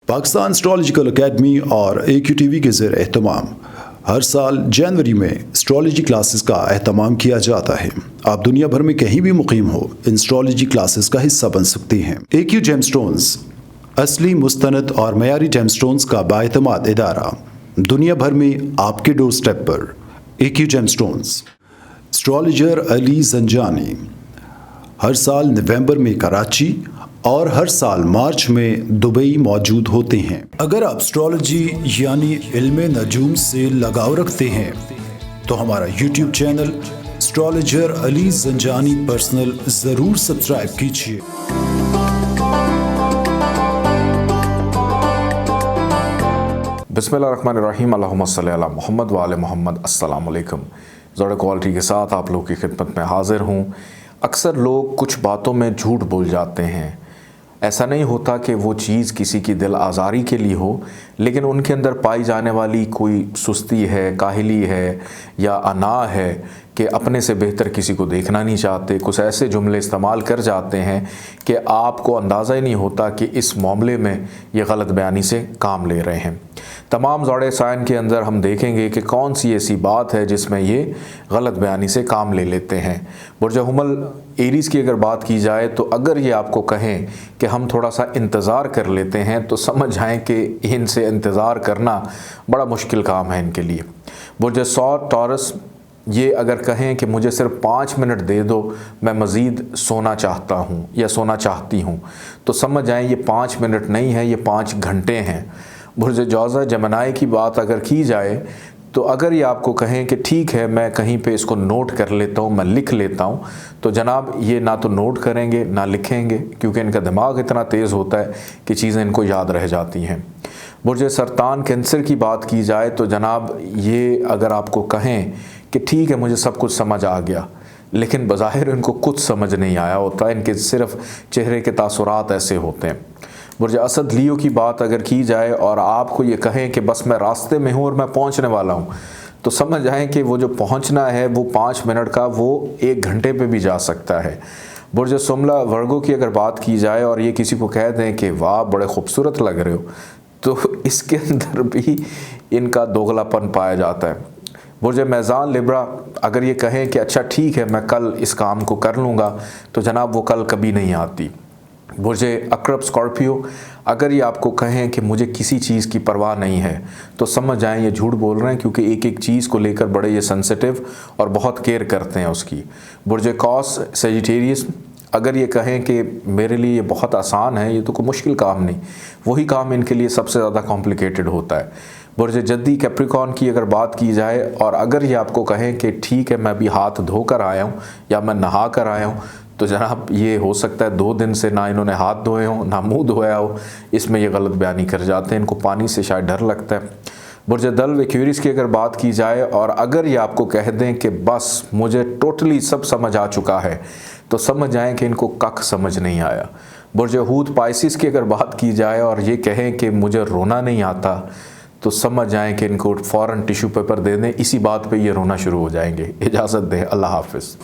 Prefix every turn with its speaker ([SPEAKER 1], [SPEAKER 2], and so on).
[SPEAKER 1] Pakistan astrological academy اور AQTV کے زیر اہتمام ہر سال جنوری میں اسٹرالوجی کلاسز کا اہتمام کیا جاتا ہے۔ آپ دنیا بھر میں کہیں بھی مقیم ہو، ان اسٹرالوجی کلاسز کا حصہ بن سکتے ہیں۔ AQ جیم سٹونز اصلی مستند اور معیاری جیم سٹونز کا بااعتماد ادارہ، دنیا بھر میں آپ کے ڈور سٹیپ پر۔ AQ جیم سٹونز اسٹرالوجر علی زنجانی ہر سال نومبر میں کراچی اور ہر سال مارچ میں دبئی موجود ہوتے ہیں۔ اگر آپ اسٹرالوجی یعنی علم نجوم سے لگاؤ رکھتے ہیں تو ہمارا YouTube چینل اسٹرالوجر علی زنجانی پرسنل ضرور سبسکرائب کیجیے۔
[SPEAKER 2] بسم اللہ الرحمن الرحیم، اللہم صلی علی محمد وآل محمد۔ السلام علیکم۔ زیادہ کوالٹی کے ساتھ آپ لوگ کی خدمت میں حاضر ہوں۔ اکثر لوگ کچھ باتوں میں جھوٹ بول جاتے ہیں۔ ایسا نہیں ہوتا کہ وہ چیز کسی کی دل آزاری کے لیے ہو، لیکن ان کے اندر پائی جانے والی کوئی سستی ہے، کاہلی ہے یا انا ہے کہ اپنے سے بہتر کسی کو دیکھنا نہیں چاہتے۔ کچھ ایسے جملے استعمال کر جاتے ہیں کہ آپ کو اندازہ ہی نہیں ہوتا کہ اس معاملے میں یہ غلط بیانی سے کام لے رہے ہیں۔ تمام زوڑے سائن کے اندر ہم دیکھیں گے کہ کون سی ایسی بات ہے جس میں یہ غلط بیانی سے کام لے لیتے ہیں۔ برج حمل ایریز کی اگر بات کی جائے تو اگر یہ آپ کو کہیں کہ ہم تھوڑا سا انتظار کر لیتے ہیں تو سمجھ جائیں کہ ان سے انتظار کرنا بڑا مشکل کام ہے ان کے لیے۔ برج ثور ٹورس یہ اگر کہیں کہ مجھے صرف 5 منٹ دے دو، میں مزید سونا چاہتا ہوں یا سونا چاہتی ہوں، تو سمجھ جائیں یہ 5 منٹ نہیں ہے، یہ 5 گھنٹے ہیں۔ برج جوزہ جمنائی کی بات اگر کی جائے تو اگر یہ آپ کو کہیں کہ ٹھیک ہے میں کہیں پہ اس کو نوٹ کر لیتا ہوں، میں لکھ لیتا ہوں، تو جناب یہ نہ تو نوٹ کریں گے نہ لکھیں گے، کیونکہ ان کا دماغ اتنا تیز ہوتا ہے کہ چیزیں ان کو یاد رہ جاتی ہیں۔ برج سرطان کینسر کی بات کی جائے تو جناب یہ اگر آپ کو کہیں کہ ٹھیک ہے مجھے سب کچھ سمجھ آ گیا، لیکن بظاہر ان کو کچھ سمجھ نہیں آیا ہوتا، ان کے صرف چہرے کے تاثرات ایسے ہوتے ہیں۔ برج اسد لیو کی بات اگر کی جائے اور آپ کو یہ کہیں کہ بس میں راستے میں ہوں اور میں پہنچنے والا ہوں، تو سمجھ جائیں کہ وہ جو پہنچنا ہے وہ 5 منٹ کا وہ 1 گھنٹے پہ بھی جا سکتا ہے۔ برج سملا ورگو کی اگر بات کی جائے اور یہ کسی کو کہہ دیں کہ واہ بڑے خوبصورت لگ رہے ہو، تو اس کے اندر بھی ان کا دوغلا پن پایا جاتا ہے۔ برج میزان لبرا اگر یہ کہیں کہ اچھا ٹھیک ہے میں کل اس کام کو کر لوں گا، تو جناب وہ کل کبھی نہیں آتی۔ برج عقرب اسکارپیو اگر یہ آپ کو کہیں کہ مجھے کسی چیز کی پرواہ نہیں ہے، تو سمجھ جائیں یہ جھوٹ بول رہے ہیں، کیونکہ ایک ایک چیز کو لے کر بڑے یہ سینسٹیو اور بہت کیئر کرتے ہیں اس کی۔ برج قوس سیجیٹیریس اگر یہ کہیں کہ میرے لیے یہ بہت آسان ہے، یہ تو کوئی مشکل کام نہیں، وہی کام ان کے لیے سب سے زیادہ کمپلیکیٹڈ ہوتا ہے۔ برج جدی کیپریکارن کی اگر بات کی جائے اور اگر یہ آپ کو کہیں کہ ٹھیک ہے میں ابھی ہاتھ دھو کر آیا ہوں یا میں نہا کر آیا ہوں، تو جناب یہ ہو سکتا ہے 2 دن سے نہ انہوں نے ہاتھ دھوئے ہوں نہ منہ دھویا ہو، اس میں یہ غلط بیانی کر جاتے ہیں، ان کو پانی سے شاید ڈر لگتا ہے۔ برج دلو ایکویریس کی اگر بات کی جائے اور اگر یہ آپ کو کہہ دیں کہ بس مجھے ٹوٹلی سب سمجھ آ چکا ہے، تو سمجھ جائیں کہ ان کو ککھ سمجھ نہیں آیا۔ برج حوت پائسس کی اگر بات کی جائے اور یہ کہیں کہ مجھے رونا نہیں آتا، تو سمجھ جائیں کہ ان کو فوراً ٹیشو پیپر دے دیں، اسی بات پہ یہ رونا شروع ہو جائیں گے۔ اجازت دیں، اللہ حافظ۔